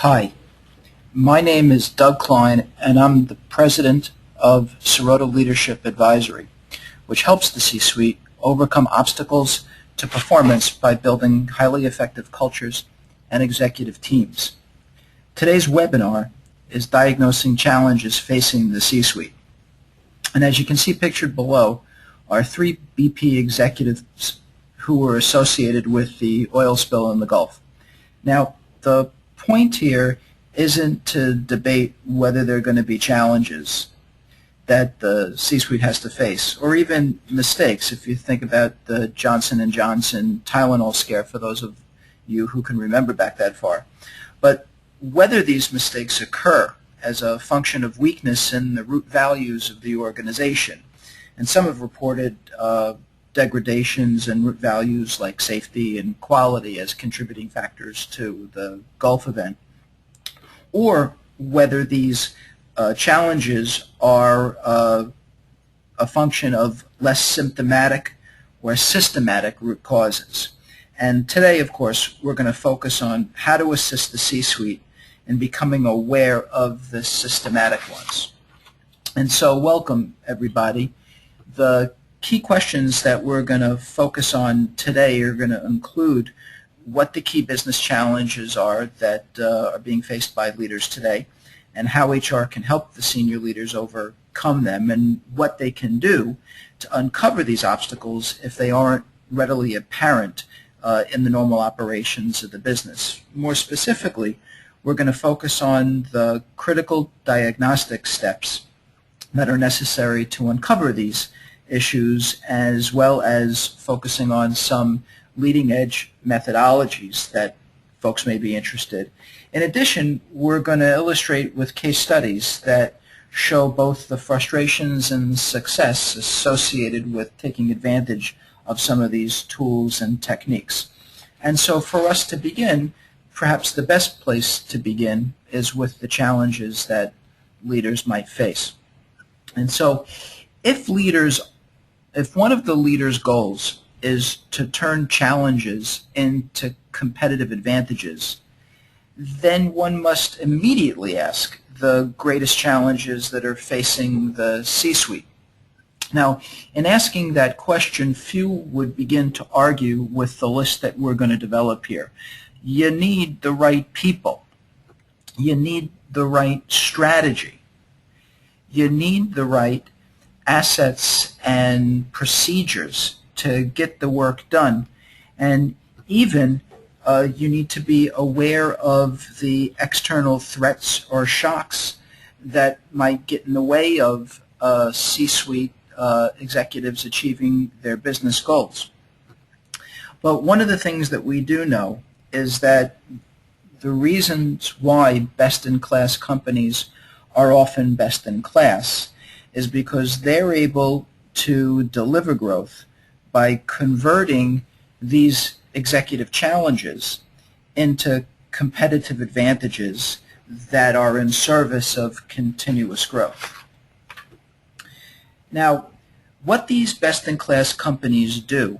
Hi, my name is Doug Klein, and I'm the president of Sirota Leadership Advisory, which helps the C-suite overcome obstacles to performance by building highly effective cultures and executive teams. Today's webinar is Diagnosing Challenges Facing the C-suite. And as you can see pictured below are three BP executives who were associated with the oil spill in the Gulf. Now, the point here isn't to debate whether there are going to be challenges that the C-suite has to face, or even mistakes. If you think about the Johnson & Johnson Tylenol scare, for those of you who can remember back that far. But whether these mistakes occur as a function of weakness in the root values of the organization. And some have reported degradations in root values like safety and quality as contributing factors to the Gulf event, or whether these challenges are a function of less symptomatic or systematic root causes. And today, of course, we're going to focus on how to assist the C-suite in becoming aware of the systematic ones. And so welcome, everybody. The key questions that we're going to focus on today are going to include what the key business challenges are that are being faced by leaders today, and how HR can help the senior leaders overcome them, and what they can do to uncover these obstacles if they aren't readily apparent in the normal operations of the business. More specifically, we're going to focus on the critical diagnostic steps that are necessary to uncover these issues, as well as focusing on some leading-edge methodologies that folks may be interested. In addition, we're going to illustrate with case studies that show both the frustrations and success associated with taking advantage of some of these tools and techniques. And so for us to begin, perhaps the best place to begin is with the challenges that leaders might face. And so if one of the leaders' goals is to turn challenges into competitive advantages, then one must immediately ask the greatest challenges that are facing the C-suite. Now, in asking that question, few would begin to argue with the list that we're going to develop here. You need the right people. You need the right strategy. You need the right assets and procedures to get the work done. And even you need to be aware of the external threats or shocks that might get in the way of C-suite executives achieving their business goals. But one of the things that we do know is that the reasons why best-in-class companies are often best-in-class is because they're able to deliver growth by converting these executive challenges into competitive advantages that are in service of continuous growth. Now, what these best-in-class companies do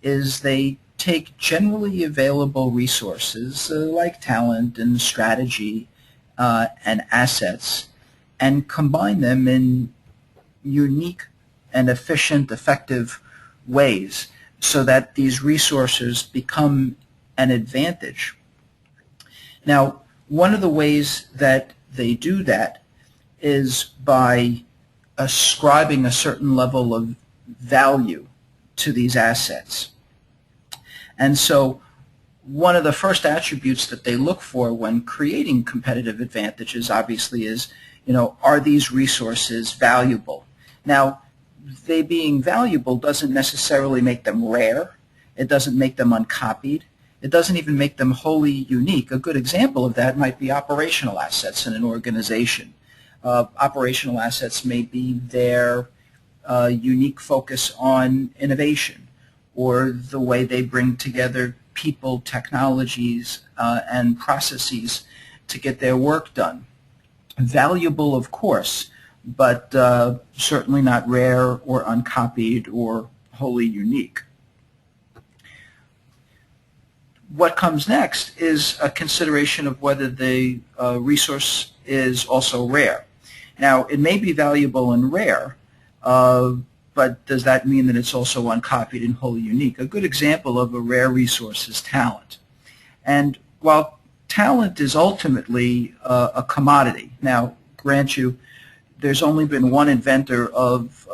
is they take generally available resources like talent and strategy and assets and combine them in unique and efficient, effective ways so that these resources become an advantage. Now, one of the ways that they do that is by ascribing a certain level of value to these assets. And so one of the first attributes that they look for when creating competitive advantages obviously is, are these resources valuable? Now, they being valuable doesn't necessarily make them rare. It doesn't make them uncopied. It doesn't even make them wholly unique. A good example of that might be operational assets in an organization. Operational assets may be their unique focus on innovation, or the way they bring together people, technologies, and processes to get their work done. Valuable, of course, but certainly not rare or uncopied or wholly unique. What comes next is a consideration of whether the resource is also rare. Now, it may be valuable and rare, but does that mean that it's also uncopied and wholly unique? A good example of a rare resource is talent. And while talent is ultimately a commodity, now, grant you, there's only been one inventor of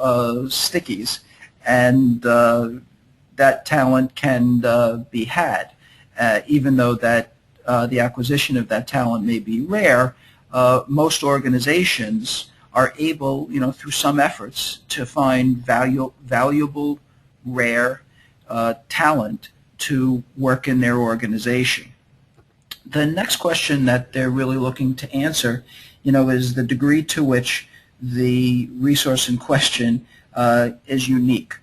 stickies, and that talent can be had. Even though that the acquisition of that talent may be rare, most organizations are able, through some efforts, to find valuable, rare talent to work in their organization. The next question that they're really looking to answer, is the degree to which the resource in question is unique.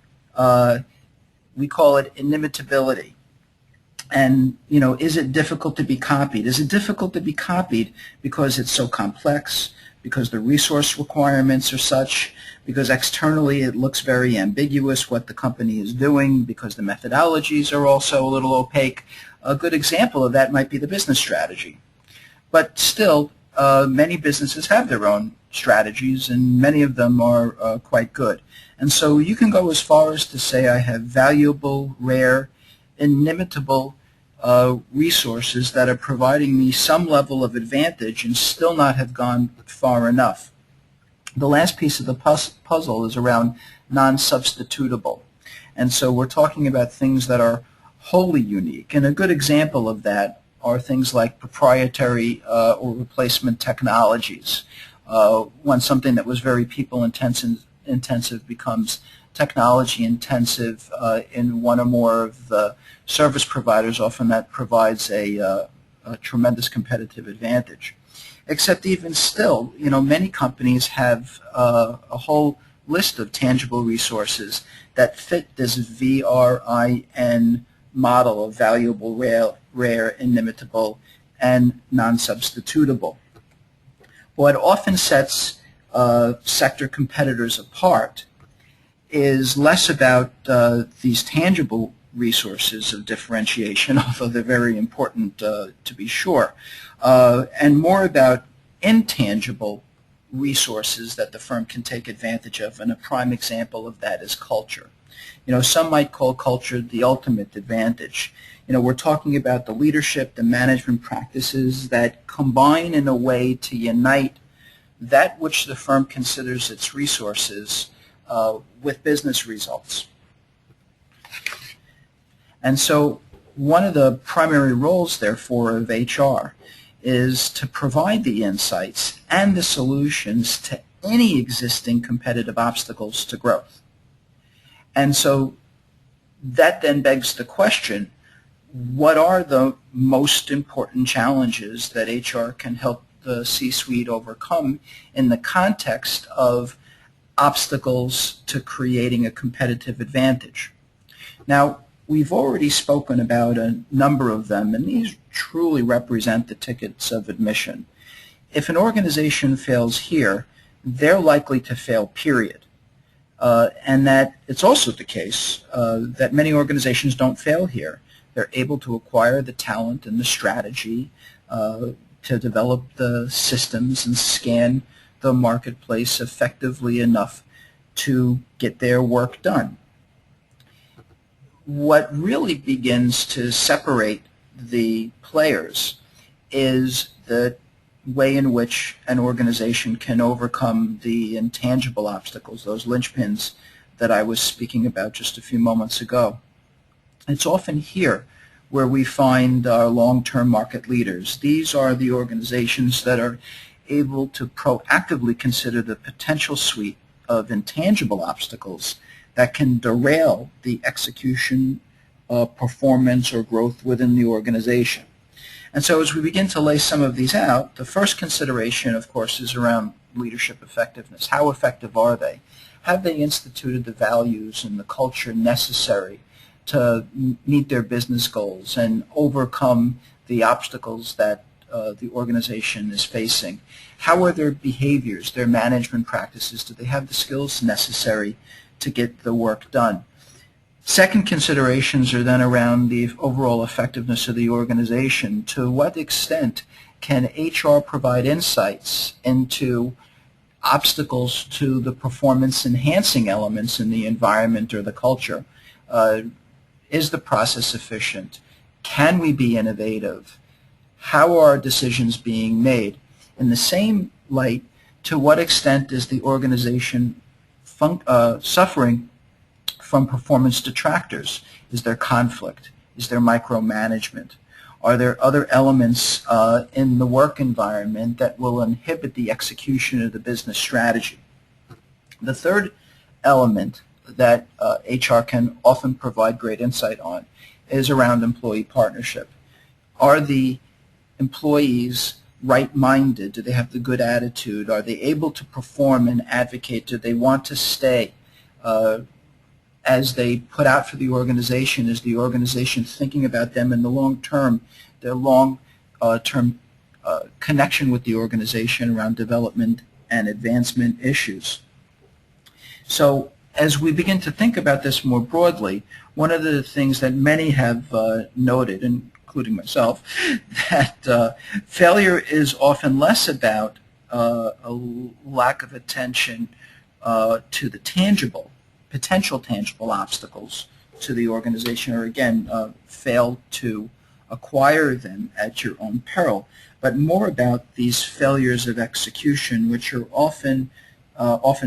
We call it inimitability. And, is it difficult to be copied? Is it difficult to be copied because it's so complex, because the resource requirements are such, because externally it looks very ambiguous what the company is doing, because the methodologies are also a little opaque? A good example of that might be the business strategy. But still, many businesses have their own strategies, and many of them are quite good. And so you can go as far as to say I have valuable, rare, inimitable resources that are providing me some level of advantage and still not have gone far enough. The last piece of the puzzle is around non-substitutable. And so we're talking about things that are wholly unique. And a good example of that are things like proprietary or replacement technologies. When something that was very people-intensive becomes technology-intensive in one or more of the service providers, often that provides a tremendous competitive advantage. Except even still, many companies have a whole list of tangible resources that fit this VRIN model of valuable, rare, inimitable, and non-substitutable. What often sets sector competitors apart is less about these tangible resources of differentiation, although they're very important to be sure, and more about intangible resources that the firm can take advantage of, and a prime example of that is culture. Some might call culture the ultimate advantage. We're talking about the leadership, the management practices that combine in a way to unite that which the firm considers its resources with business results. And so one of the primary roles, therefore, of HR is to provide the insights and the solutions to any existing competitive obstacles to growth. And so that then begs the question, what are the most important challenges that HR can help the C-suite overcome in the context of obstacles to creating a competitive advantage? Now, we've already spoken about a number of them, and these truly represent the tickets of admission. If an organization fails here, they're likely to fail, period. And that it's also the case that many organizations don't fail here. They're able to acquire the talent and the strategy to develop the systems and scan the marketplace effectively enough to get their work done. What really begins to separate the players is the way in which an organization can overcome the intangible obstacles, those linchpins that I was speaking about just a few moments ago. It's often here where we find our long-term market leaders. These are the organizations that are able to proactively consider the potential suite of intangible obstacles that can derail the execution, performance, or growth within the organization. And so as we begin to lay some of these out, the first consideration, of course, is around leadership effectiveness. How effective are they? Have they instituted the values and the culture necessary to meet their business goals and overcome the obstacles that the organization is facing? How are their behaviors, their management practices? Do they have the skills necessary to get the work done? Second considerations are then around the overall effectiveness of the organization. To what extent can HR provide insights into obstacles to the performance-enhancing elements in the environment or the culture? Is the process efficient? Can we be innovative? How are decisions being made? In the same light, to what extent is the organization suffering from performance detractors? Is there conflict? Is there micromanagement? Are there other elements in the work environment that will inhibit the execution of the business strategy? The third element that HR can often provide great insight on is around employee partnership. Are the employees right-minded? Do they have the good attitude? Are they able to perform and advocate? Do they want to stay as they put out for the organization? Is the organization thinking about them in the long term, their long-term connection with the organization around development and advancement issues? So as we begin to think about this more broadly, one of the things that many have noted, including myself, that failure is often less about a lack of attention to the potential tangible obstacles to the organization, or again, fail to acquire them at your own peril, but more about these failures of execution, which are often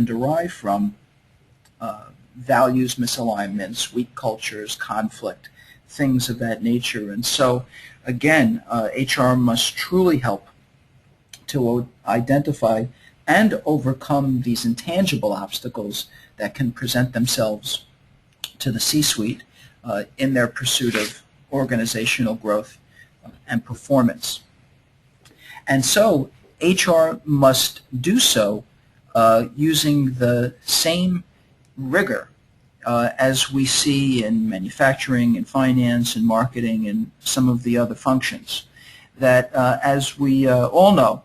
derived from values misalignments, weak cultures, conflict, things of that nature. And so, again, HR must truly help to identify and overcome these intangible obstacles that can present themselves to the C-suite in their pursuit of organizational growth and performance. And so HR must do so using the same rigor as we see in manufacturing and finance and marketing and some of the other functions. That as we all know,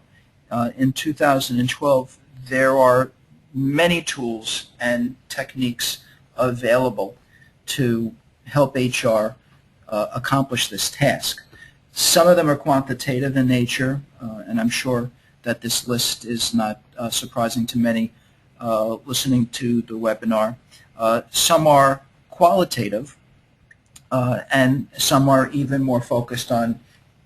in 2012 there are many tools and techniques available to help HR accomplish this task. Some of them are quantitative in nature, and I'm sure that this list is not surprising to many listening to the webinar. Some are qualitative, and some are even more focused on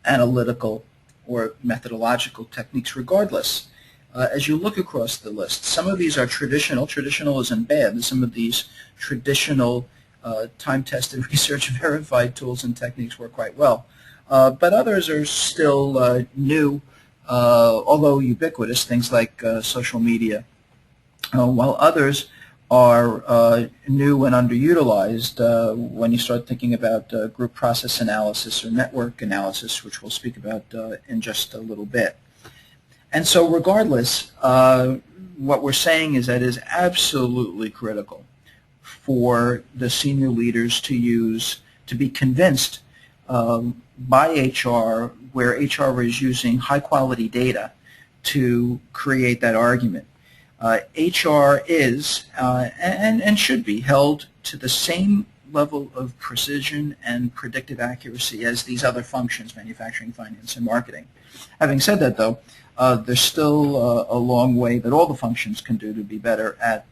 analytical or methodological techniques. Regardless, as you look across the list, some of these are traditional. Traditional isn't bad. Some of these traditional time-tested, research-verified tools and techniques work quite well. But others are still new, although ubiquitous, things like social media, while others are new and underutilized when you start thinking about group process analysis or network analysis, which we'll speak about in just a little bit. And so regardless, what we're saying is that it is absolutely critical for the senior leaders to be convinced by HR, where HR is using high-quality data to create that argument. HR is and should be held to the same level of precision and predictive accuracy as these other functions, manufacturing, finance, and marketing. Having said that, though, there's still a long way that all the functions can do to be better at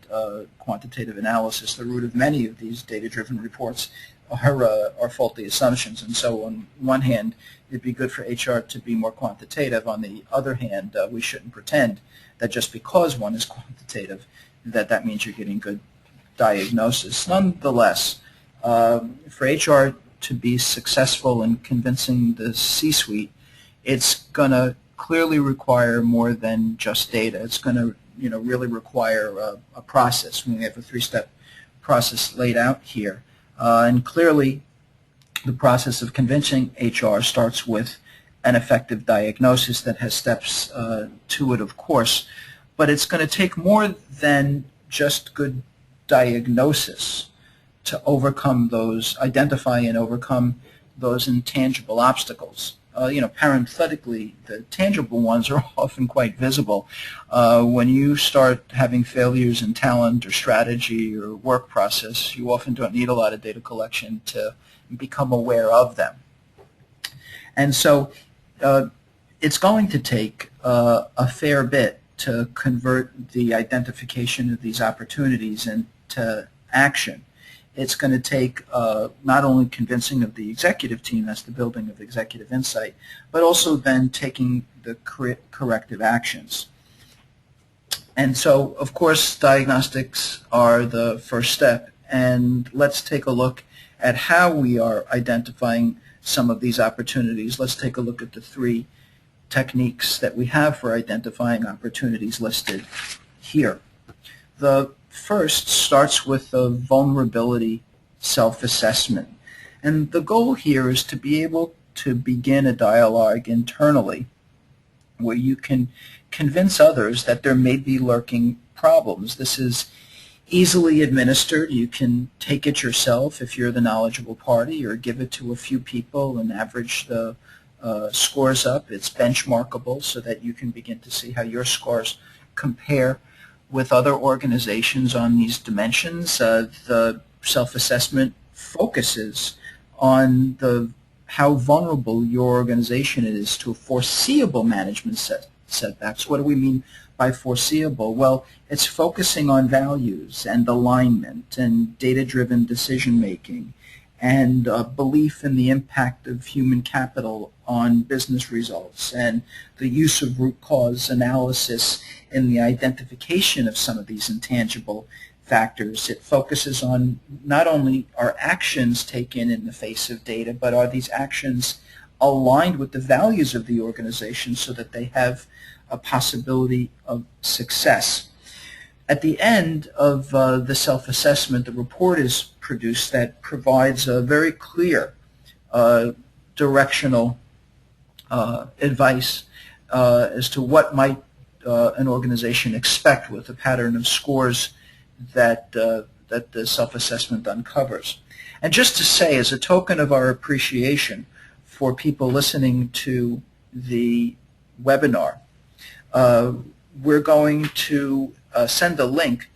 quantitative analysis. The root of many of these data-driven reports are faulty assumptions, and so on one hand, it'd be good for HR to be more quantitative. On the other hand, we shouldn't pretend that just because one is quantitative, that means you're getting good diagnosis. Nonetheless, for HR to be successful in convincing the C-suite, it's going to clearly require more than just data. It's going to really require a process. We have a three-step process laid out here. And clearly, the process of convincing HR starts with an effective diagnosis that has steps to it, of course. But it's going to take more than just good diagnosis to overcome those, identify and overcome those intangible obstacles. parenthetically, the tangible ones are often quite visible. When you start having failures in talent or strategy or work process, you often don't need a lot of data collection to become aware of them. And so it's going to take a fair bit to convert the identification of these opportunities into action. It's going to take not only convincing of the executive team, that's the building of executive insight, but also then taking the corrective actions. And so, of course, diagnostics are the first step. And let's take a look at how we are identifying some of these opportunities. Let's take a look at the three techniques that we have for identifying opportunities listed here. The first starts with a vulnerability self-assessment. And the goal here is to be able to begin a dialogue internally where you can convince others that there may be lurking problems. This is easily administered. You can take it yourself if you're the knowledgeable party, or give it to a few people and average the scores up. It's benchmarkable so that you can begin to see how your scores compare with other organizations on these dimensions. The self-assessment focuses on how vulnerable your organization is to foreseeable management setbacks. What do we mean by foreseeable? Well, it's focusing on values and alignment and data-driven decision-making and belief in the impact of human capital on business results, and the use of root cause analysis in the identification of some of these intangible factors. It focuses on not only are actions taken in the face of data, but are these actions aligned with the values of the organization so that they have a possibility of success. At the end of the self-assessment, the report is produced that provides a very clear directional advice as to what might an organization expect with a pattern of scores that the self-assessment uncovers. And just to say, as a token of our appreciation for people listening to the webinar, we're going to send a link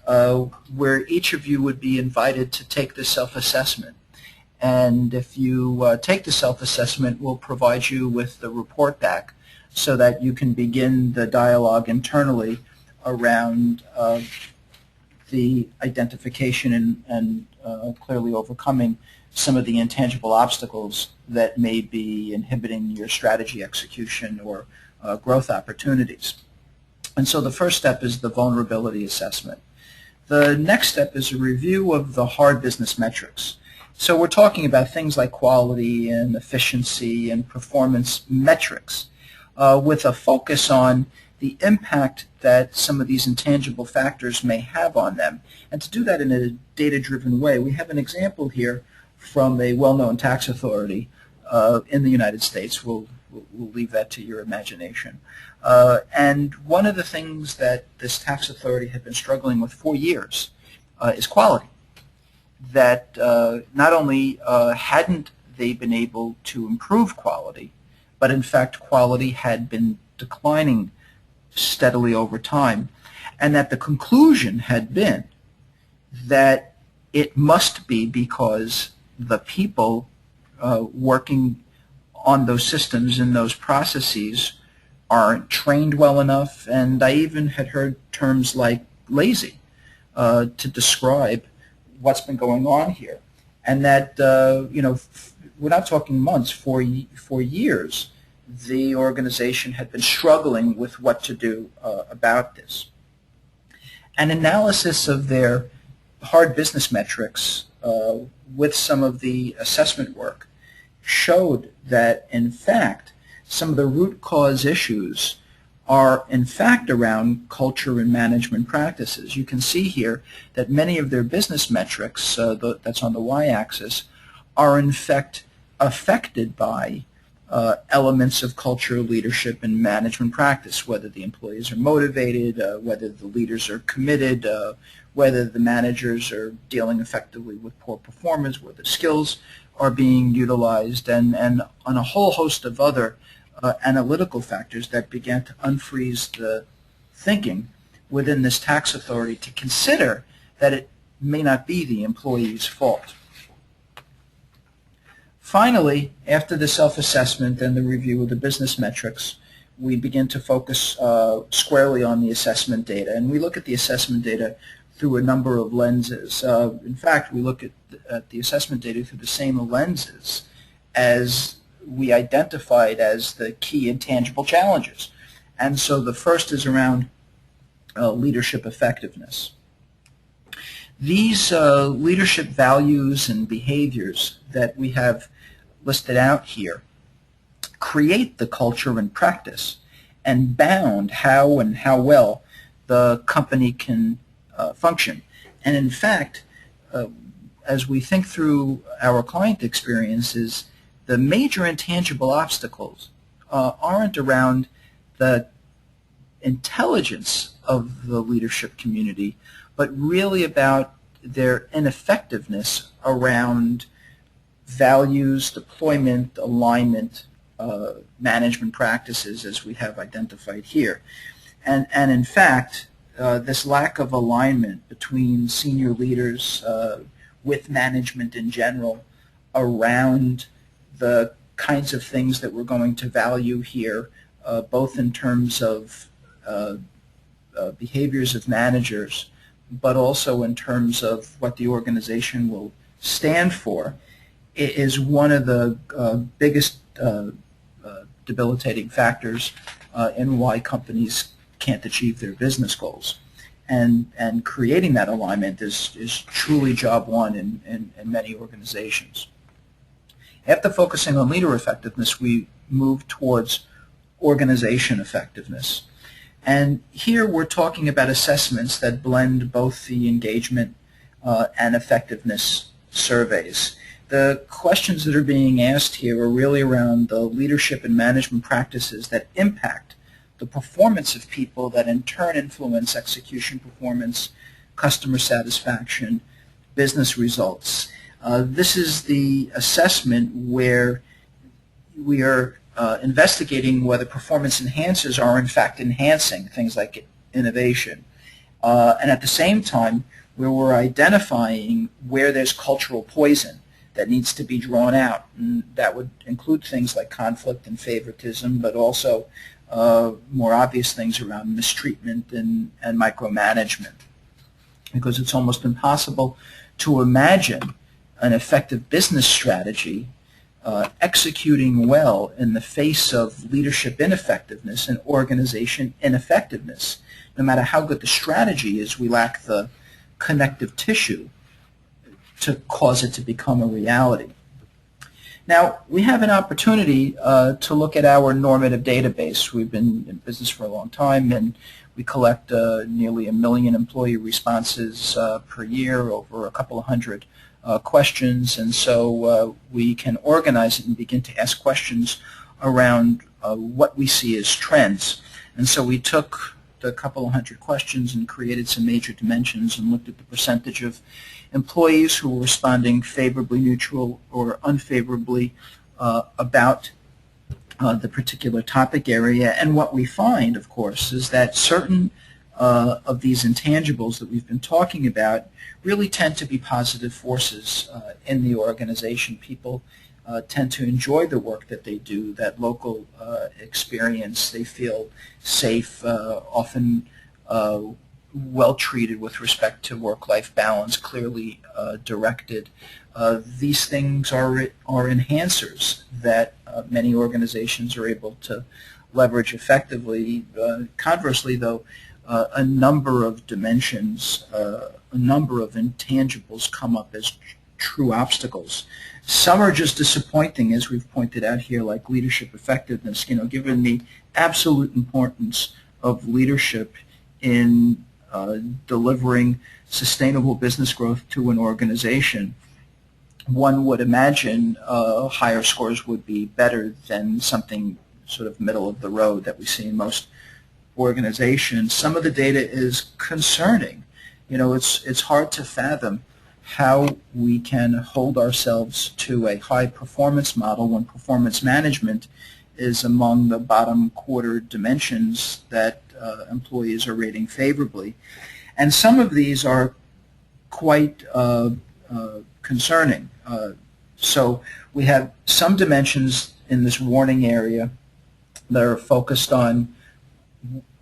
where each of you would be invited to take the self-assessment. And if you take the self-assessment, we'll provide you with the report back so that you can begin the dialogue internally around the identification and clearly overcoming some of the intangible obstacles that may be inhibiting your strategy execution or growth opportunities. And so the first step is the vulnerability assessment. The next step is a review of the hard business metrics. So we're talking about things like quality and efficiency and performance metrics with a focus on the impact that some of these intangible factors may have on them. And to do that in a data-driven way, we have an example here from a well-known tax authority in the United States. We'll leave that to your imagination. And one of the things that this tax authority had been struggling with for years is quality. That not only hadn't they been able to improve quality, but in fact quality had been declining steadily over time, and that the conclusion had been that it must be because the people working on those systems and those processes aren't trained well enough, and I even had heard terms like lazy to describe what's been going on here. And that, we're not talking months, for years, the organization had been struggling with what to do about this. An analysis of their hard business metrics with some of the assessment work showed that, in fact, some of the root cause issues are, in fact, around culture and management practices. You can see here that many of their business metrics, that's on the y-axis, are, in fact, affected by elements of culture, leadership, and management practice, whether the employees are motivated, whether the leaders are committed, whether the managers are dealing effectively with poor performance, whether skills are being utilized, and on a whole host of other analytical factors that began to unfreeze the thinking within this tax authority to consider that it may not be the employee's fault. Finally, after the self-assessment and the review of the business metrics, we begin to focus squarely on the assessment data. And we look at the assessment data through a number of lenses. In fact, we look at the assessment data through the same lenses as we identified as the key intangible challenges. And so the first is around leadership effectiveness. These leadership values and behaviors that we have listed out here create the culture and practice and bound how well the company can function. And in fact, as we think through our client experiences, the major intangible obstacles aren't around the intelligence of the leadership community, but really about their ineffectiveness around values, deployment, alignment, management practices as we have identified here. And in fact, this lack of alignment between senior leaders with management in general around the kinds of things that we're going to value here, both in terms of behaviors of managers, but also in terms of what the organization will stand for, is one of the biggest debilitating factors in why companies can't achieve their business goals. And creating that alignment is truly job one in many organizations. After focusing on leader effectiveness, we move towards organization effectiveness. And here we're talking about assessments that blend both the engagement and effectiveness surveys. The questions that are being asked here are really around the leadership and management practices that impact the performance of people that in turn influence execution performance, customer satisfaction, business results. This is the assessment where we are investigating whether performance enhancers are in fact enhancing things like innovation. And at the same time, where we're identifying where there's cultural poison that needs to be drawn out. And that would include things like conflict and favoritism, but also more obvious things around mistreatment and micromanagement. Because it's almost impossible to imagine an effective business strategy executing well in the face of leadership ineffectiveness and organization ineffectiveness. No matter how good the strategy is, we lack the connective tissue to cause it to become a reality. Now, we have an opportunity to look at our normative database. We've been in business for a long time, and we collect nearly 1 million employee responses per year, over a couple of hundred questions, and so we can organize it and begin to ask questions around what we see as trends. And so we took the couple of hundred questions and created some major dimensions and looked at the percentage of employees who were responding favorably, neutral, or unfavorably about the particular topic area. And what we find, of course, is that certain of these intangibles that we've been talking about really tend to be positive forces in the organization. People tend to enjoy the work that they do, that local experience. They feel safe, often well treated with respect to work-life balance, clearly directed. These things are enhancers that many organizations are able to leverage effectively. Conversely, though, a number of dimensions, a number of intangibles come up as true obstacles. Some are just disappointing, as we've pointed out here, like leadership effectiveness. You know, given the absolute importance of leadership in delivering sustainable business growth to an organization, one would imagine higher scores would be better than something sort of middle of the road that we see in most organizations. Some of the data is concerning. You know, it's hard to fathom how we can hold ourselves to a high performance model when performance management is among the bottom quarter dimensions that employees are rating favorably. And some of these are quite concerning. So we have some dimensions in this warning area that are focused on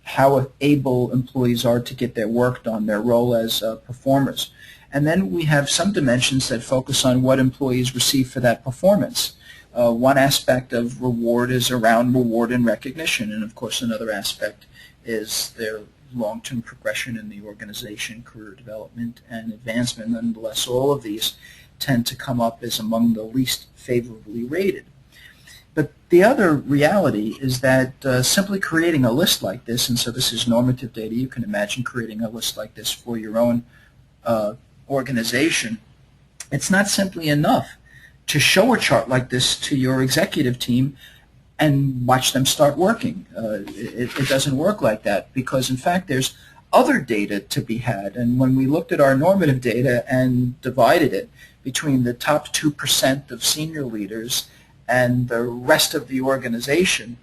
how able employees are to get their work done, their role as performers. And then we have some dimensions that focus on what employees receive for that performance. One aspect of reward is around reward and recognition, and of course another aspect is their long-term progression in the organization, career development, and advancement. Nonetheless, all of these tend to come up as among the least favorably rated. But the other reality is that simply creating a list like this, and so this is normative data, you can imagine creating a list like this for your own organization, it's not simply enough to show a chart like this to your executive team and watch them start working. It doesn't work like that, because in fact there's other data to be had. And when we looked at our normative data and divided it between the top 2% of senior leaders and the rest of the organization,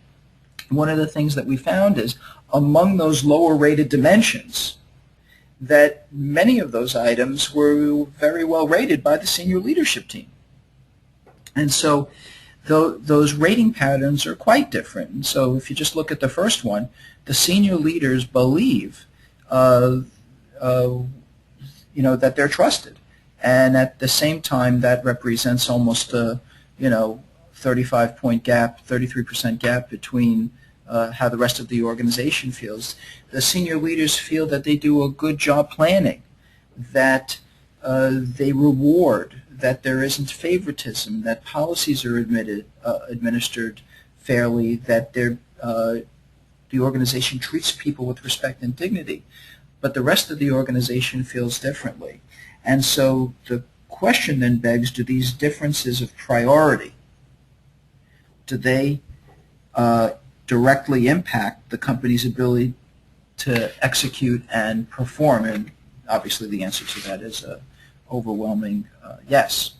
one of the things that we found is among those lower rated dimensions that many of those items were very well rated by the senior leadership team. And so those rating patterns are quite different. And so if you just look at the first one, the senior leaders believe that they're trusted. And at the same time, that represents almost a 35-point gap, 33% gap between how the rest of the organization feels. The senior leaders feel that they do a good job planning, that they reward, that there isn't favoritism, that policies are administered fairly, that the organization treats people with respect and dignity. But the rest of the organization feels differently. And so the question then begs, do these differences of priority, do they directly impact the company's ability to execute and perform? And obviously the answer to that is overwhelming yes.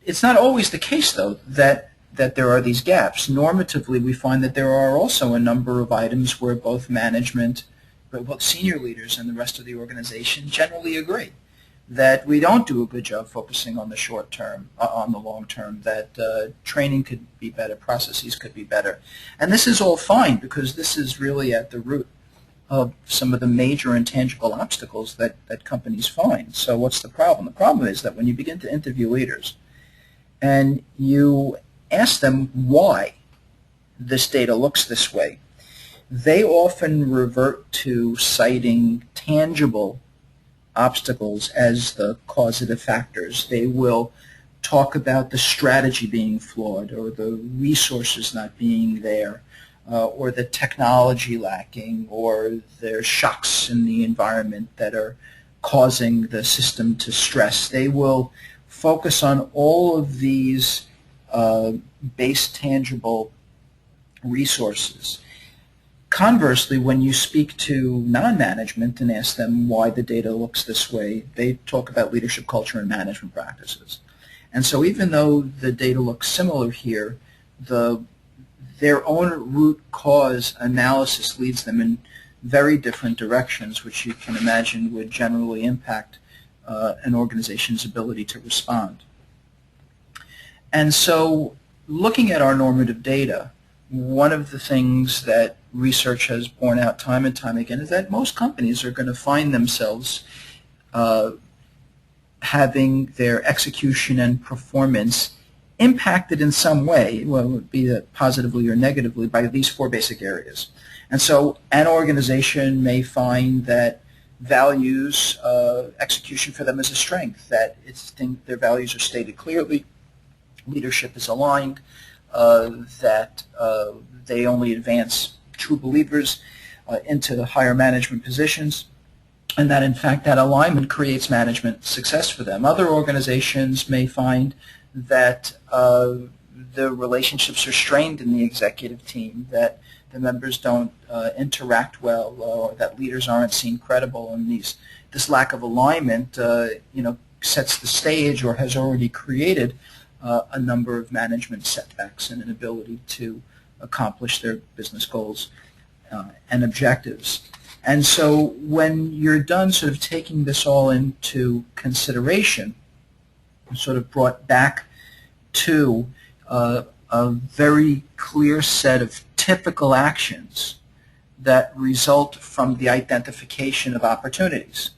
It's not always the case, though, that there are these gaps. Normatively, we find that there are also a number of items where both management, both senior leaders and the rest of the organization generally agree that we don't do a good job focusing on the short term, on the long term, that training could be better, processes could be better. And this is all fine, because this is really at the root of some of the major intangible obstacles that companies find. So what's the problem? The problem is that when you begin to interview leaders and you ask them why this data looks this way, they often revert to citing tangible obstacles as the causative factors. They will talk about the strategy being flawed, or the resources not being there, or the technology lacking, or there's shocks in the environment that are causing the system to stress. They will focus on all of these base tangible resources. Conversely, when you speak to non-management and ask them why the data looks this way, they talk about leadership culture and management practices. And so even though the data looks similar here, their own root cause analysis leads them in very different directions, which you can imagine would generally impact an organization's ability to respond. And so looking at our normative data, one of the things that research has borne out time and time again is that most companies are going to find themselves having their execution and performance impacted in some way, well, it would be positively or negatively, by these four basic areas. And so an organization may find that values, execution for them is a strength, that their values are stated clearly, leadership is aligned, that they only advance true believers into the higher management positions, and that in fact that alignment creates management success for them. Other organizations may find that the relationships are strained in the executive team, that the members don't interact well, or that leaders aren't seen credible, and this lack of alignment sets the stage or has already created a number of management setbacks and an inability to accomplish their business goals and objectives. And so when you're done sort of taking this all into consideration, sort of brought back to a very clear set of typical actions that result from the identification of opportunities.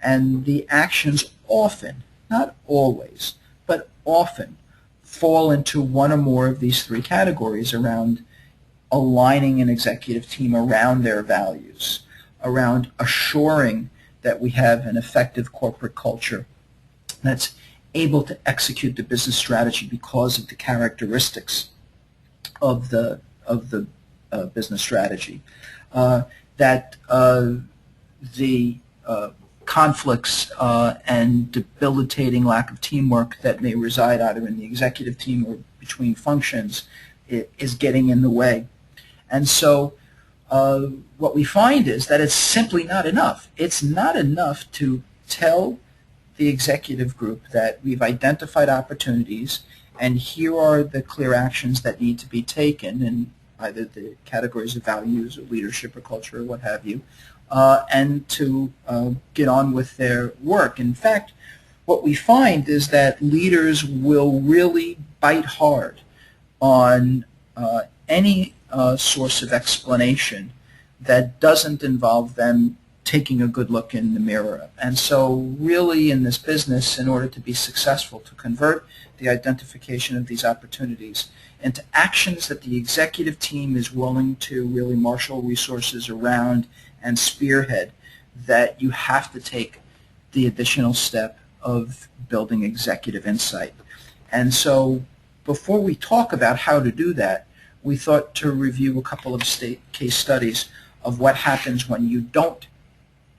And the actions often, not always, but often fall into one or more of these three categories around aligning an executive team around their values, around assuring that we have an effective corporate culture that's able to execute the business strategy because of the characteristics of the business strategy, that the conflicts and debilitating lack of teamwork that may reside either in the executive team or between functions is getting in the way. And so what we find is that it's simply not enough. It's not enough to tell the executive group that we've identified opportunities and here are the clear actions that need to be taken in either the categories of values or leadership or culture or what have you, and to get on with their work. In fact, what we find is that leaders will really bite hard on any source of explanation that doesn't involve them taking a good look in the mirror. And so really in this business, in order to be successful, to convert the identification of these opportunities into actions that the executive team is willing to really marshal resources around and spearhead, that you have to take the additional step of building executive insight. And so before we talk about how to do that, we thought to review a couple of case studies of what happens when you don't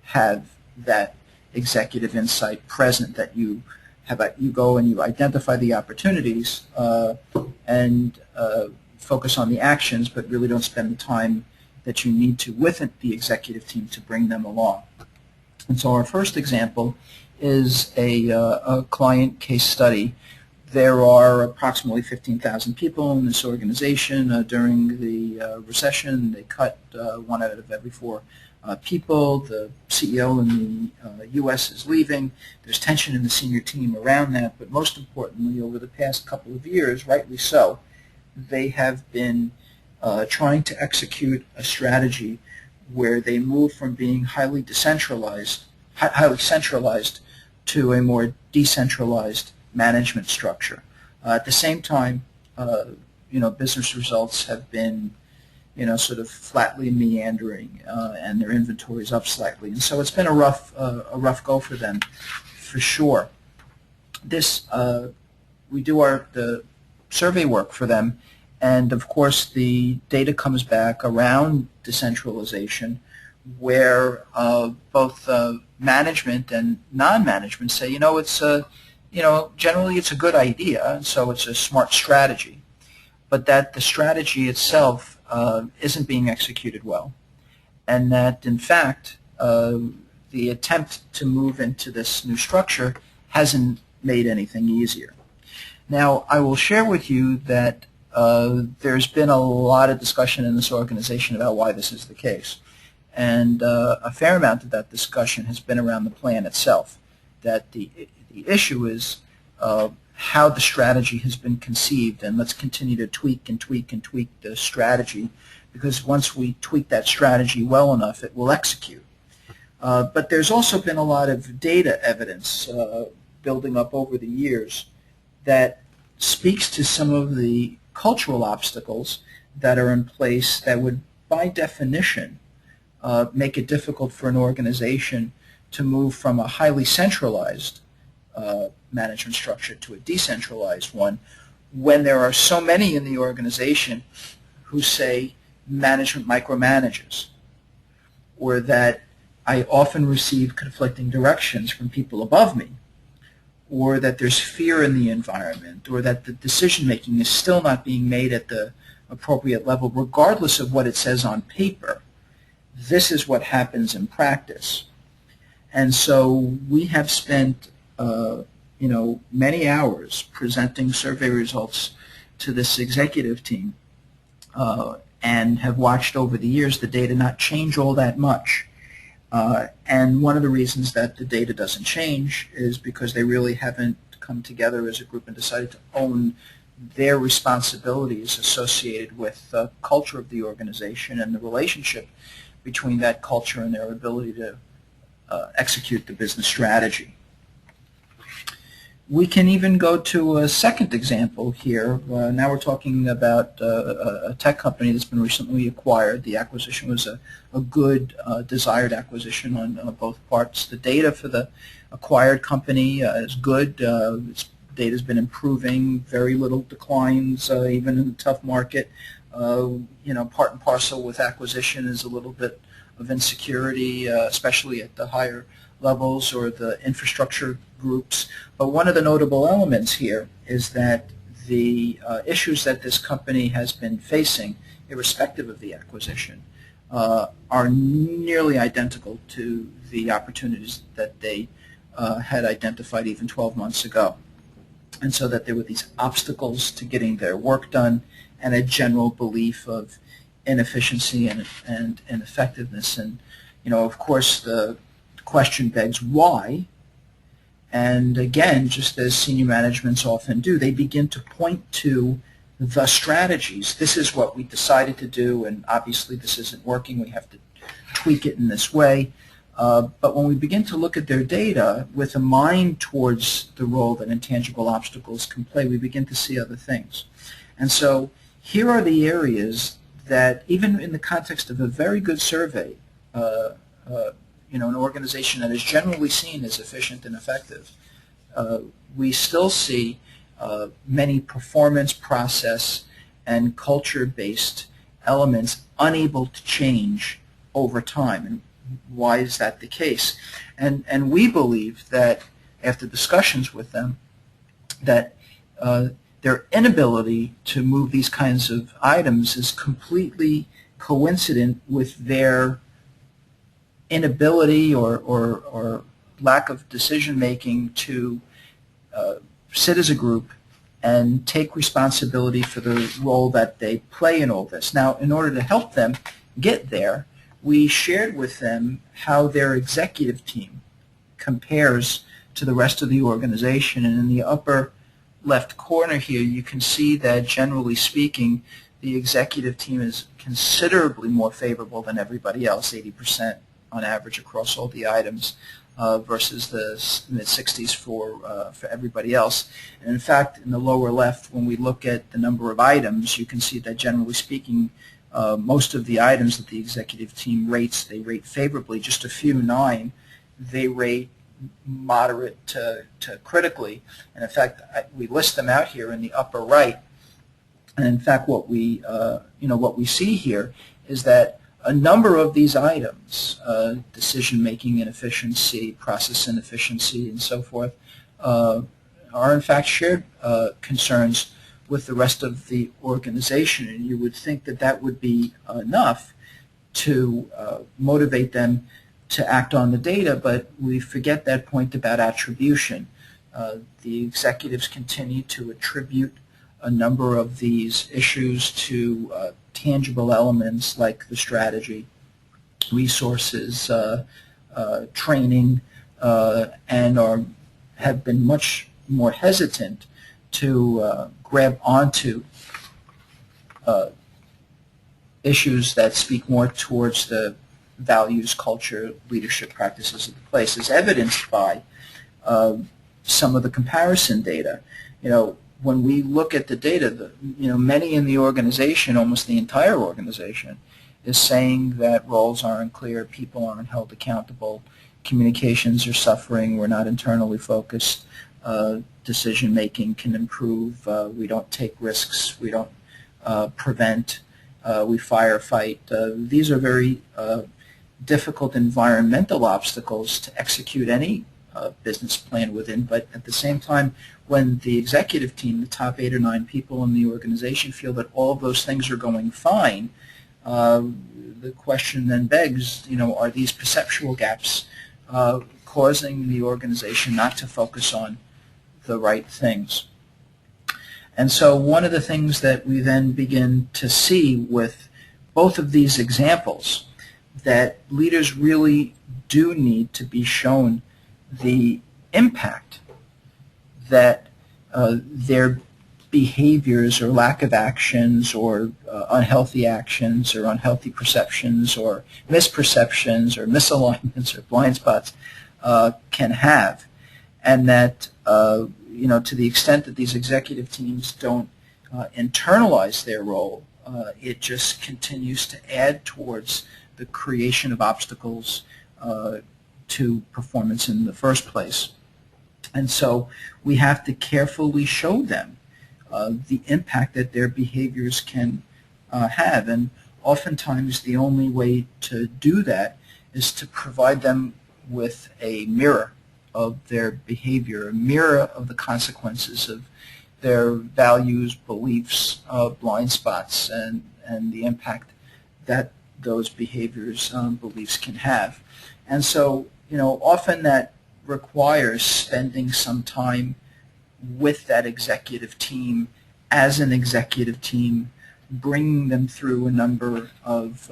have that executive insight present, that you go and you identify the opportunities and focus on the actions, but really don't spend the time that you need to with the executive team to bring them along. And so our first example is a client case study. There are approximately 15,000 people in this organization. During the recession, they cut 1 out of every 4 people. The CEO in the U.S. is leaving. There's tension in the senior team around that, but most importantly, over the past couple of years, rightly so, they have been trying to execute a strategy where they move from being highly centralized to a more decentralized management structure. At the same time, business results have been, sort of flatly meandering, and their inventory is up slightly, and so it's been a rough go for them, for sure. We do the survey work for them, and of course the data comes back around decentralization, where both management and non-management say, generally it's a good idea, and so it's a smart strategy, but that the strategy itself isn't being executed well, and that in fact the attempt to move into this new structure hasn't made anything easier. Now, I will share with you that there's been a lot of discussion in this organization about why this is the case, and a fair amount of that discussion has been around the plan itself, that the issue is how the strategy has been conceived, and let's continue to tweak and tweak and tweak the strategy, because once we tweak that strategy well enough, it will execute. But there's also been a lot of data evidence building up over the years that speaks to some of the cultural obstacles that are in place that would, by definition, make it difficult for an organization to move from a highly centralized management structure to a decentralized one, when there are so many in the organization who say management micromanages, or that I often receive conflicting directions from people above me, or that there's fear in the environment, or that the decision-making is still not being made at the appropriate level, regardless of what it says on paper. This is what happens in practice. And so we have spent many hours presenting survey results to this executive team and have watched over the years the data not change all that much. And one of the reasons that the data doesn't change is because they really haven't come together as a group and decided to own their responsibilities associated with the culture of the organization and the relationship between that culture and their ability to execute the business strategy. We can even go to a second example here. Now we're talking about a tech company that's been recently acquired. The acquisition was a good, desired acquisition on both parts. The data for the acquired company is good. Its data has been improving, very little declines, even in a tough market. Part and parcel with acquisition is a little bit of insecurity, especially at the higher levels or the infrastructure groups. But one of the notable elements here is that the issues that this company has been facing, irrespective of the acquisition, are nearly identical to the opportunities that they had identified even 12 months ago. And so that there were these obstacles to getting their work done and a general belief of inefficiency and ineffectiveness. And, of course, the question begs why. And again, just as senior managements often do, they begin to point to the strategies. This is what we decided to do, and obviously this isn't working. We have to tweak it in this way. But when we begin to look at their data with a mind towards the role that intangible obstacles can play, we begin to see other things. And so here are the areas that, even in the context of a very good survey, an organization that is generally seen as efficient and effective, we still see many performance, process, and culture-based elements unable to change over time. And why is that the case? And we believe that, after discussions with them, that their inability to move these kinds of items is completely coincident with their inability or lack of decision-making to sit as a group and take responsibility for the role that they play in all this. Now, in order to help them get there, we shared with them how their executive team compares to the rest of the organization. And in the upper left corner here, you can see that, generally speaking, the executive team is considerably more favorable than everybody else, 80% on average across all the items, versus the mid-60s for everybody else. And in fact, in the lower left, when we look at the number of items, you can see that, generally speaking, most of the items that the executive team rates, they rate favorably. Just a few, 9, they rate moderate to critically. And in fact, we list them out here in the upper right. And in fact, what we see here is that a number of these items, decision-making inefficiency, process inefficiency, and so forth, are in fact shared concerns with the rest of the organization. And you would think that that would be enough to motivate them to act on the data, but we forget that point about attribution. The executives continue to attribute a number of these issues to tangible elements like the strategy, resources, training, and have been much more hesitant to grab onto issues that speak more towards the values, culture, leadership practices of the place, as evidenced by some of the comparison data. When we look at the data, many in the organization, almost the entire organization, is saying that roles aren't clear, people aren't held accountable, communications are suffering, we're not internally focused, decision-making can improve, we don't take risks, we don't prevent, we firefight. These are very difficult environmental obstacles to execute any business plan within, but at the same time, when the executive team, the top 8 or 9 people in the organization, feel that all of those things are going fine, the question then begs, are these perceptual gaps causing the organization not to focus on the right things? And so one of the things that we then begin to see with both of these examples, that leaders really do need to be shown the impact that their behaviors or lack of actions or unhealthy actions or unhealthy perceptions or misperceptions or misalignments or blind spots can have, and that to the extent that these executive teams don't internalize their role, it just continues to add towards the creation of obstacles to performance in the first place. And so we have to carefully show them the impact that their behaviors can have. And oftentimes the only way to do that is to provide them with a mirror of their behavior, a mirror of the consequences of their values, beliefs, blind spots, and the impact that those behaviors, beliefs can have. And so, often that requires spending some time with that executive team as an executive team, bringing them through a number of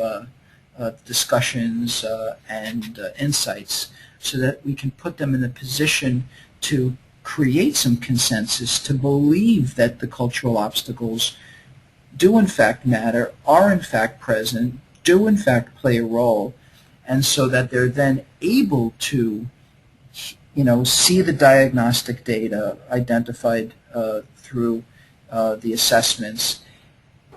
discussions and insights so that we can put them in a position to create some consensus, to believe that the cultural obstacles do in fact matter, are in fact present, do in fact play a role, and so that they're then able to see the diagnostic data identified through the assessments,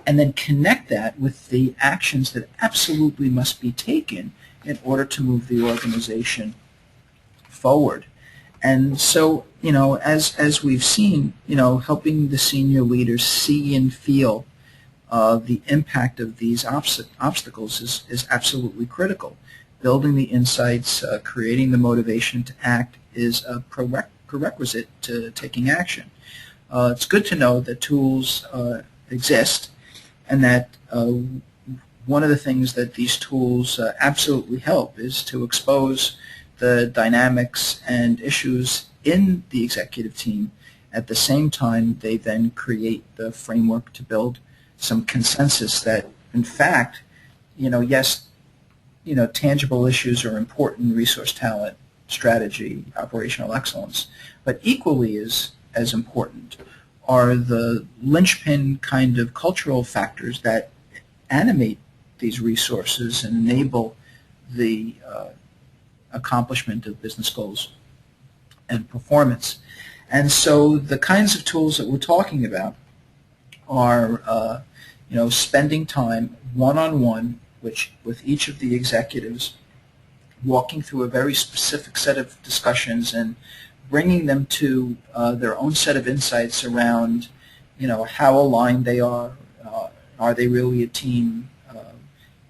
and then connect that with the actions that absolutely must be taken in order to move the organization forward. And so, as we've seen, helping the senior leaders see and feel the impact of these obstacles is absolutely critical. Building the insights, creating the motivation to act is a prerequisite to taking action. It's good to know that tools exist, and that one of the things that these tools absolutely help is to expose the dynamics and issues in the executive team. At the same time, they then create the framework to build some consensus that, in fact, yes, tangible issues are important: resource, talent, strategy, operational excellence, but equally as important are the linchpin kind of cultural factors that animate these resources and enable the accomplishment of business goals and performance. And so the kinds of tools that we're talking about are spending time one-on-one with each of the executives, walking through a very specific set of discussions and bringing them to their own set of insights around, how aligned they are they really a team,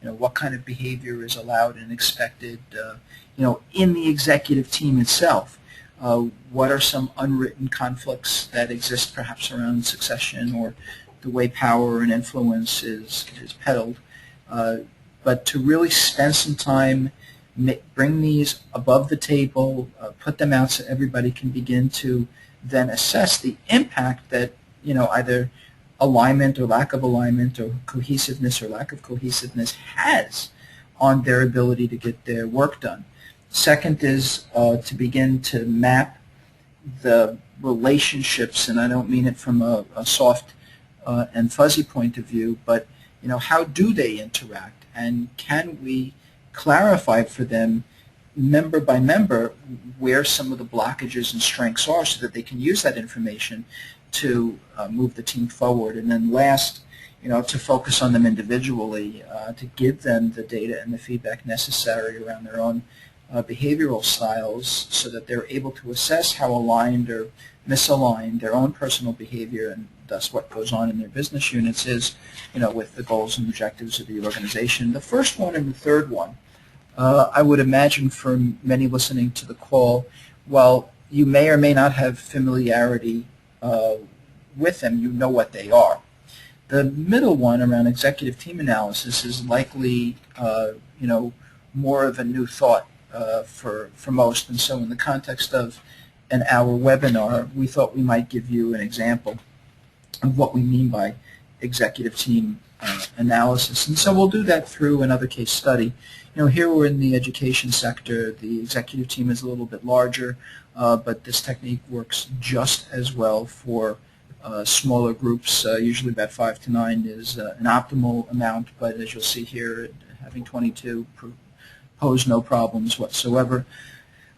what kind of behavior is allowed and expected, in the executive team itself. What are some unwritten conflicts that exist perhaps around succession or the way power and influence is peddled? But to really spend some time, bring these above the table, put them out so everybody can begin to then assess the impact that either alignment or lack of alignment or cohesiveness or lack of cohesiveness has on their ability to get their work done. Second is to begin to map the relationships, and I don't mean it from a soft and fuzzy point of view, but how do they interact, and can we clarify for them member by member where some of the blockages and strengths are so that they can use that information to move the team forward. And then last, to focus on them individually, to give them the data and the feedback necessary around their own behavioral styles so that they're able to assess how aligned or misaligned their own personal behavior and thus what goes on in their business units is, with the goals and objectives of the organization. The first one and the third one I would imagine for many listening to the call, while you may or may not have familiarity with them, you know what they are. The middle one around executive team analysis is likely, more of a new thought for most. And so in the context of an hour webinar, we thought we might give you an example of what we mean by executive team analysis. And so we'll do that through another case study. Here we're in the education sector. The executive team is a little bit larger, but this technique works just as well for smaller groups. Usually about 5 to 9 is an optimal amount, but as you'll see here, having 22 pose no problems whatsoever.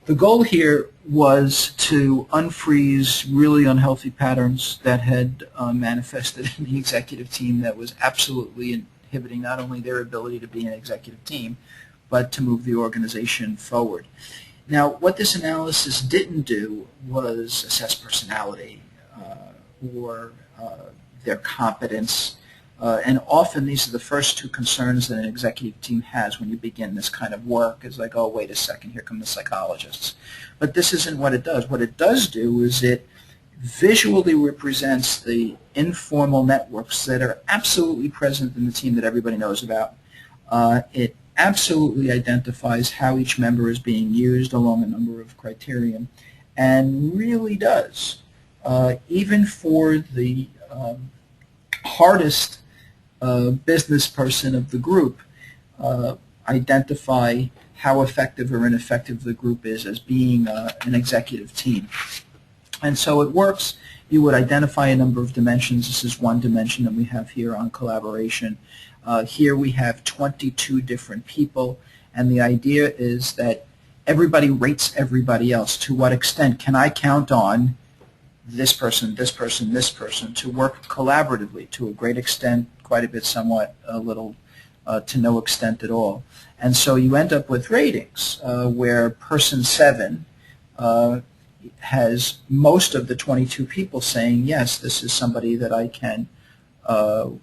The goal here was to unfreeze really unhealthy patterns that had manifested in the executive team that was absolutely inhibiting not only their ability to be an executive team, but to move the organization forward. Now, what this analysis didn't do was assess personality or their competence. And often these are the first two concerns that an executive team has when you begin this kind of work, is like, oh, wait a second, here come the psychologists. But this isn't what it does. What it does do is it visually represents the informal networks that are absolutely present in the team that everybody knows about. It absolutely identifies how each member is being used along a number of criteria, and really does, even for the hardest business person of the group, identify how effective or ineffective the group is as being an executive team. And so it works. You would identify a number of dimensions. This is one dimension that we have here on collaboration. Here we have 22 different people, and the idea is that everybody rates everybody else. To what extent can I count on this person, this person, this person to work collaboratively? To a great extent, quite a bit, somewhat, a little, to no extent at all. And so you end up with ratings where person 7 has most of the 22 people saying, yes, this is somebody that I can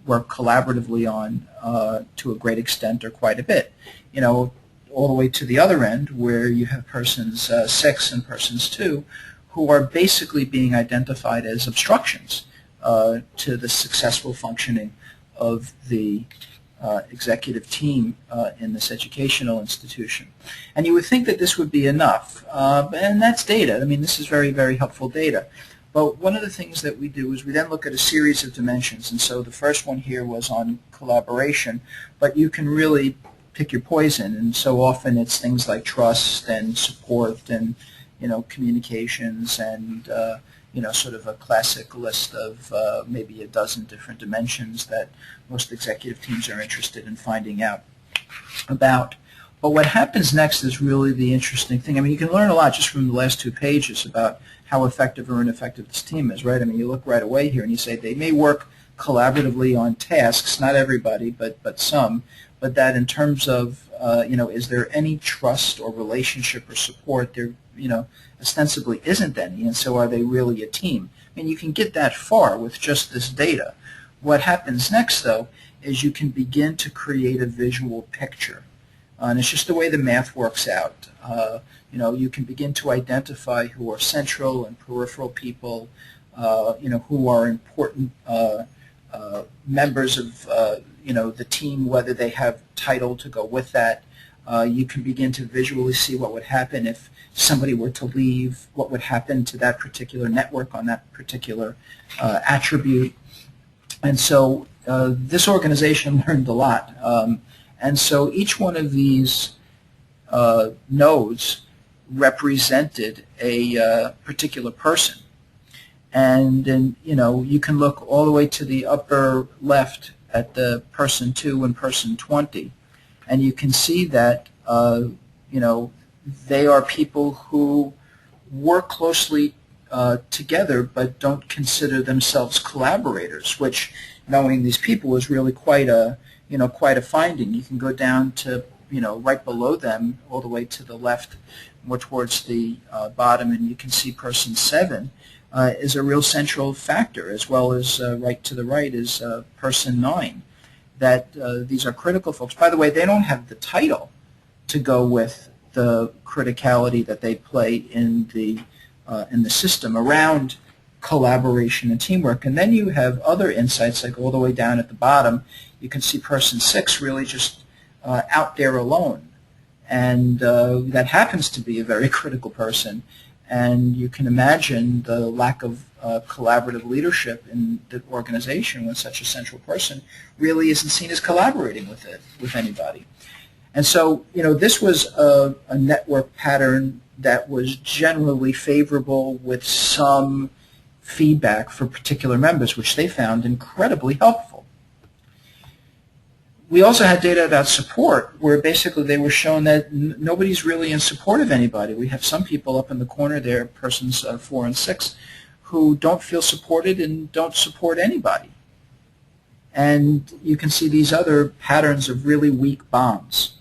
work collaboratively on to a great extent or quite a bit. All the way to the other end where you have persons 6 and persons 2 who are basically being identified as obstructions to the successful functioning of the executive team in this educational institution. And you would think that this would be enough, and that's data. I mean, this is very, very helpful data. But one of the things that we do is we then look at a series of dimensions, and so the first one here was on collaboration, but you can really pick your poison, and so often it's things like trust and support and communications and sort of a classic list of maybe a dozen different dimensions that most executive teams are interested in finding out about. But what happens next is really the interesting thing. I mean, you can learn a lot just from the last 2 pages about how effective or ineffective this team is, right? I mean, you look right away here and you say they may work collaboratively on tasks, not everybody, but some, but that in terms of, is there any trust or relationship or support? There, ostensibly isn't any, and so are they really a team? I mean, you can get that far with just this data. What happens next, though, is you can begin to create a visual picture. And it's just the way the math works out. You can begin to identify who are central and peripheral people, who are important members of, the team, whether they have title to go with that. You can begin to visually see what would happen if somebody were to leave, what would happen to that particular network on that particular attribute. And so this organization learned a lot. And so each one of these nodes represented a particular person. And then, you can look all the way to the upper left at the person 2 and person 20. And you can see that, they are people who work closely together but don't consider themselves collaborators, which, knowing these people, is really quite a finding. You can go down to, right below them, all the way to the left, more towards the bottom, and you can see person 7 is a real central factor, as well as right to the right is person 9. That these are critical folks. By the way, they don't have the title to go with the criticality that they play in the system around collaboration and teamwork. And then you have other insights, like all the way down at the bottom. You can see person 6 really just out there alone. And that happens to be a very critical person. And you can imagine the lack of collaborative leadership in the organization when such a central person really isn't seen as collaborating with anybody. And so, this was a network pattern that was generally favorable with some feedback for particular members, which they found incredibly helpful. We also had data about support, where basically they were shown that nobody's really in support of anybody. We have some people up in the corner there, persons 4 and 6, who don't feel supported and don't support anybody. And you can see these other patterns of really weak bonds.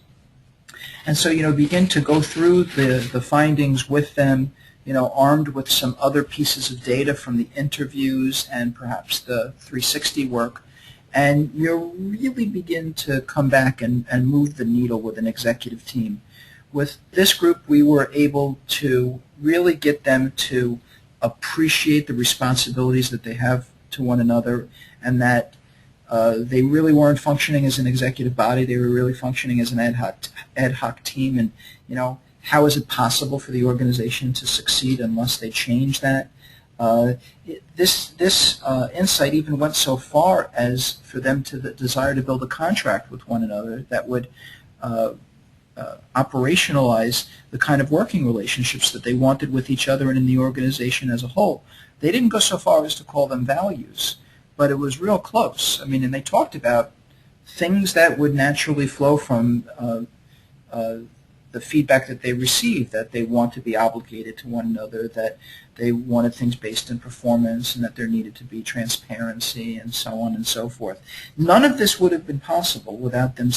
And so, begin to go through the findings with them, armed with some other pieces of data from the interviews and perhaps the 360 work. And you really begin to come back and move the needle with an executive team. With this group, we were able to really get them to appreciate the responsibilities that they have to one another, and that they really weren't functioning as an executive body. They were really functioning as an ad hoc team. And, how is it possible for the organization to succeed unless they change that? This insight even went so far as for them to desire to build a contract with one another that would operationalize the kind of working relationships that they wanted with each other and in the organization as a whole. They didn't go so far as to call them values, but it was real close. I mean, and they talked about things that would naturally flow from the feedback that they received, that they want to be obligated to one another, that they wanted things based in performance, and that there needed to be transparency, and so on and so forth. None of this would have been possible without them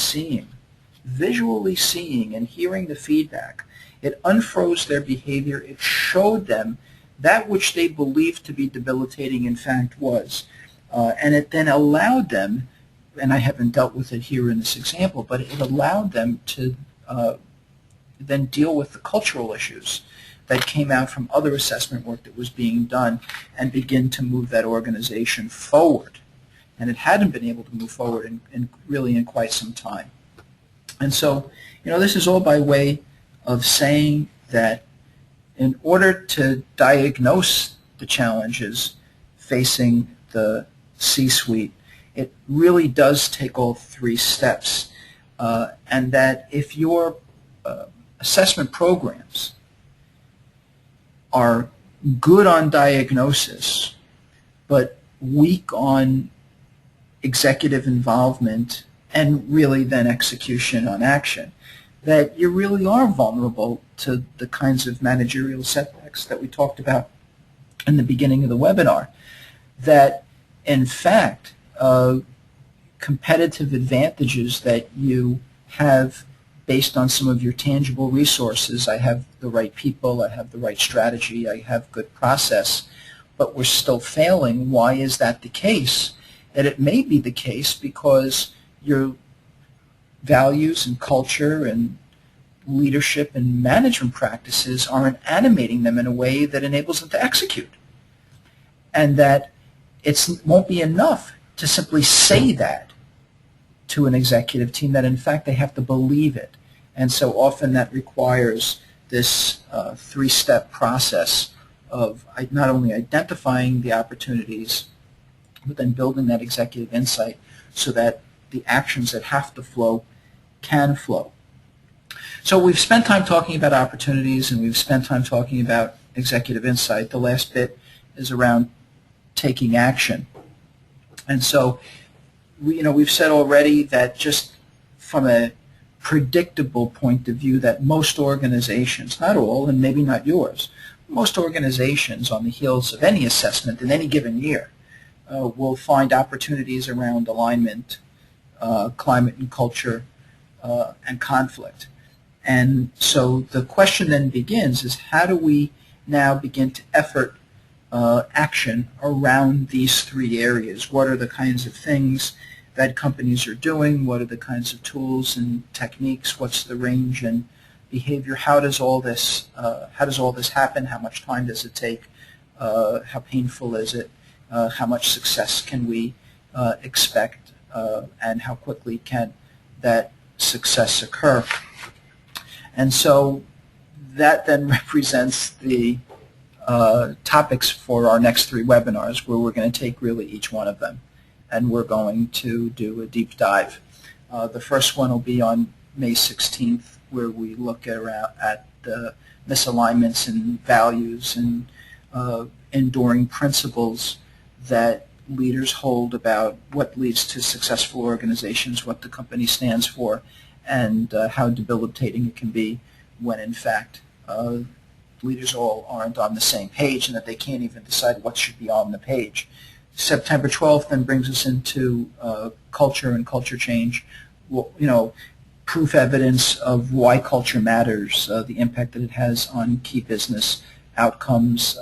visually seeing and hearing the feedback. It unfroze their behavior. It showed them that which they believed to be debilitating in fact was. And it then allowed them, and I haven't dealt with it here in this example, but it allowed them to then deal with the cultural issues that came out from other assessment work that was being done and begin to move that organization forward. And it hadn't been able to move forward really in quite some time. And so, this is all by way of saying that in order to diagnose the challenges facing the C-suite, it really does take all 3 steps. And that if your assessment programs are good on diagnosis but weak on executive involvement and really then execution on action, that you really are vulnerable to the kinds of managerial setbacks that we talked about in the beginning of the webinar. That in fact competitive advantages that you have based on some of your tangible resources, I have the right people, I have the right strategy, I have good process, but we're still failing. Why is that the case? That it may be the case because your values and culture and leadership and management practices aren't animating them in a way that enables them to execute. And that it won't be enough to simply say that to an executive team, that in fact they have to believe it. And so often that requires this 3-step process of not only identifying the opportunities, but then building that executive insight so that the actions that have to flow can flow. So we've spent time talking about opportunities, and we've spent time talking about executive insight. The last bit is around taking action. And so we've said already that just from a predictable point of view, that most organizations, not all and maybe not yours, most organizations on the heels of any assessment in any given year will find opportunities around alignment, climate and culture, and conflict. And so the question then begins is, how do we now begin to effort action around these 3 areas? What are the kinds of things that companies are doing, what are the kinds of tools and techniques, what's the range and behavior, how does all this happen, how much time does it take, how painful is it, how much success can we expect, and how quickly can that success occur. And so that then represents the topics for our next 3 webinars, where we're going to take really each one of them, and we're going to do a deep dive. The first one will be on May 16th, where we look at the misalignments and values and enduring principles that leaders hold about what leads to successful organizations, what the company stands for, and how debilitating it can be when, in fact, leaders all aren't on the same page and that they can't even decide what should be on the page. September 12th then brings us into culture and culture change. Well, proof evidence of why culture matters, the impact that it has on key business outcomes,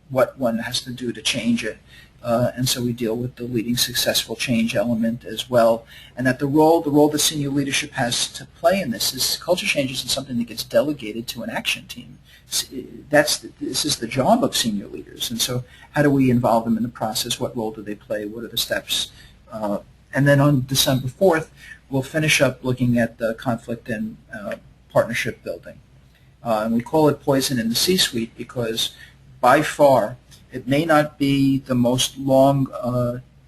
what one has to do to change it. And so we deal with the leading successful change element as well. And that the role that senior leadership has to play in this is culture change isn't something that gets delegated to an action team. This is the job of senior leaders. And so how do we involve them in the process? What role do they play? What are the steps? And then on December 4th, we'll finish up looking at the conflict and partnership building. And we call it poison in the C-suite because by far it may not be the most long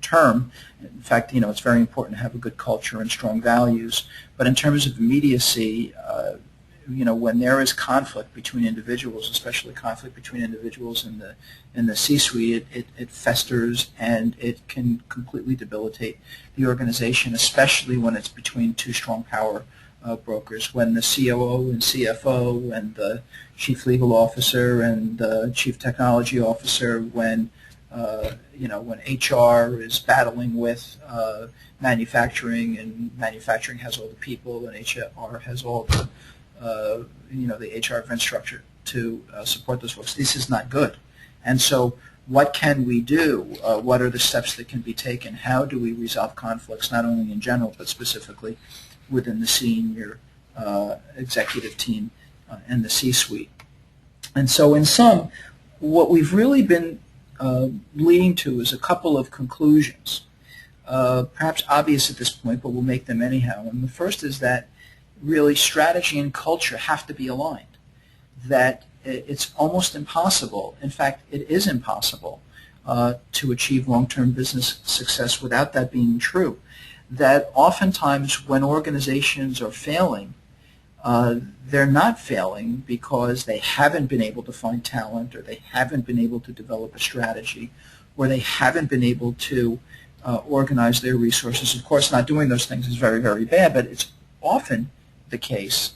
term. In fact, it's very important to have a good culture and strong values. But in terms of immediacy, when there is conflict between individuals, especially conflict between individuals in the C-suite, it festers and it can completely debilitate the organization, especially when it's between 2 strong power brokers. When the COO and CFO and the chief legal officer and the chief technology officer, when HR is battling with manufacturing, and manufacturing has all the people, and HR has all the the HR infrastructure to support those folks. This is not good. And so what can we do? What are the steps that can be taken? How do we resolve conflicts, not only in general, but specifically within the senior executive team and the C-suite? And so in sum, what we've really been leading to is a couple of conclusions, perhaps obvious at this point, but we'll make them anyhow. And the first is that really strategy and culture have to be aligned, that it's almost impossible, in fact it is impossible, to achieve long-term business success without that being true, that oftentimes when organizations are failing, they're not failing because they haven't been able to find talent, or they haven't been able to develop a strategy, or they haven't been able to organize their resources. Of course, not doing those things is very, very bad, but it's often the case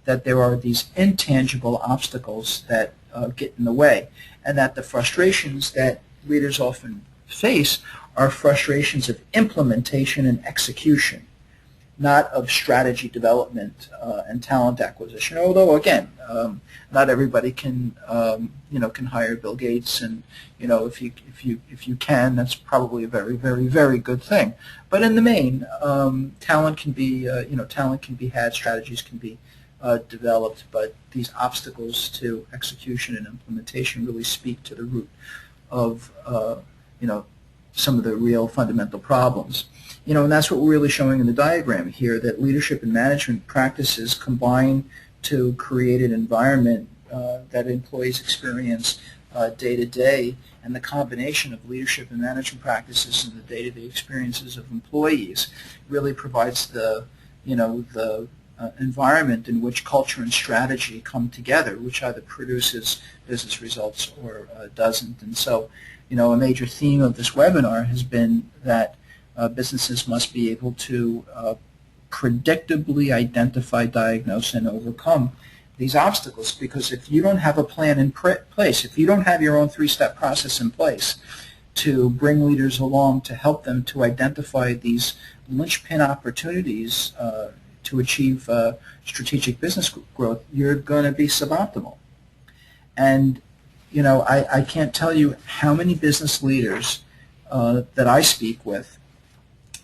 that there are these intangible obstacles that get in the way, and that the frustrations that leaders often face are frustrations of implementation and execution, not of strategy development and talent acquisition. Although again, not everybody can can hire Bill Gates, and if you can, that's probably a very, very, very good thing. But in the main, talent can be had, strategies can be developed, but these obstacles to execution and implementation really speak to the root of some of the real fundamental problems. And that's what we're really showing in the diagram here, that leadership and management practices combine to create an environment that employees experience day to day, and the combination of leadership and management practices and the day-to-day experiences of employees really provides the environment in which culture and strategy come together, which either produces business results or doesn't. And so, a major theme of this webinar has been that businesses must be able to predictably identify, diagnose, and overcome these obstacles, because if you don't have a plan in place, if you don't have your own 3-step process in place to bring leaders along to help them to identify these linchpin opportunities to achieve strategic business growth, you're going to be suboptimal. And I can't tell you how many business leaders that I speak with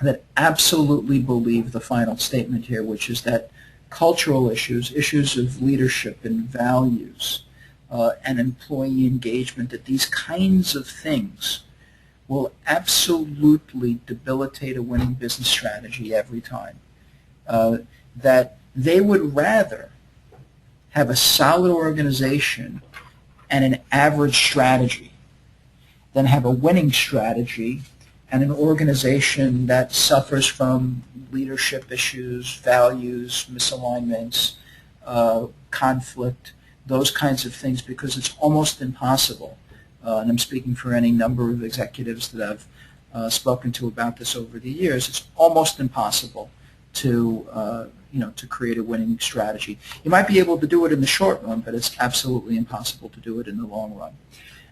that absolutely believe the final statement here, which is that cultural issues, issues of leadership and values, and employee engagement, that these kinds of things will absolutely debilitate a winning business strategy every time. That they would rather have a solid organization and an average strategy than have a winning strategy and an organization that suffers from leadership issues, values, misalignments, conflict, those kinds of things, because it's almost impossible. And I'm speaking for any number of executives that I've spoken to about this over the years. It's almost impossible to to create a winning strategy. You might be able to do it in the short run, but it's absolutely impossible to do it in the long run.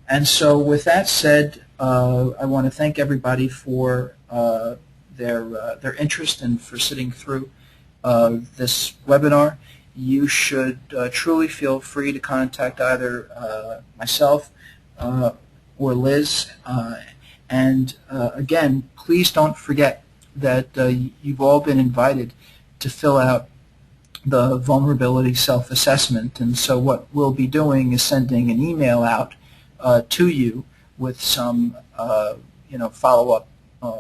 And so with that said, I want to thank everybody for their interest and for sitting through this webinar. You should truly feel free to contact either myself or Liz. Again, please don't forget that you've all been invited to fill out the vulnerability self-assessment. And so what we'll be doing is sending an email out to you with some follow-up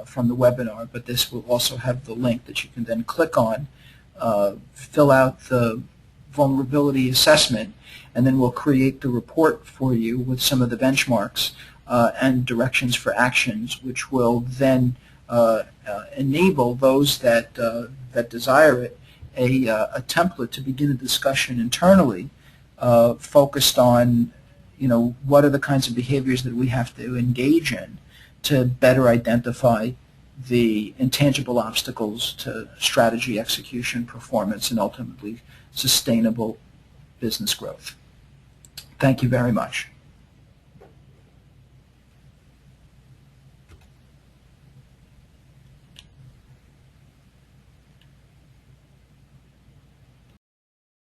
from the webinar, but this will also have the link that you can then click on, fill out the vulnerability assessment, and then we'll create the report for you with some of the benchmarks and directions for actions, which will then enable those that desire it a template to begin a discussion internally focused on what are the kinds of behaviors that we have to engage in to better identify the intangible obstacles to strategy execution, performance, and ultimately sustainable business growth. Thank you very much.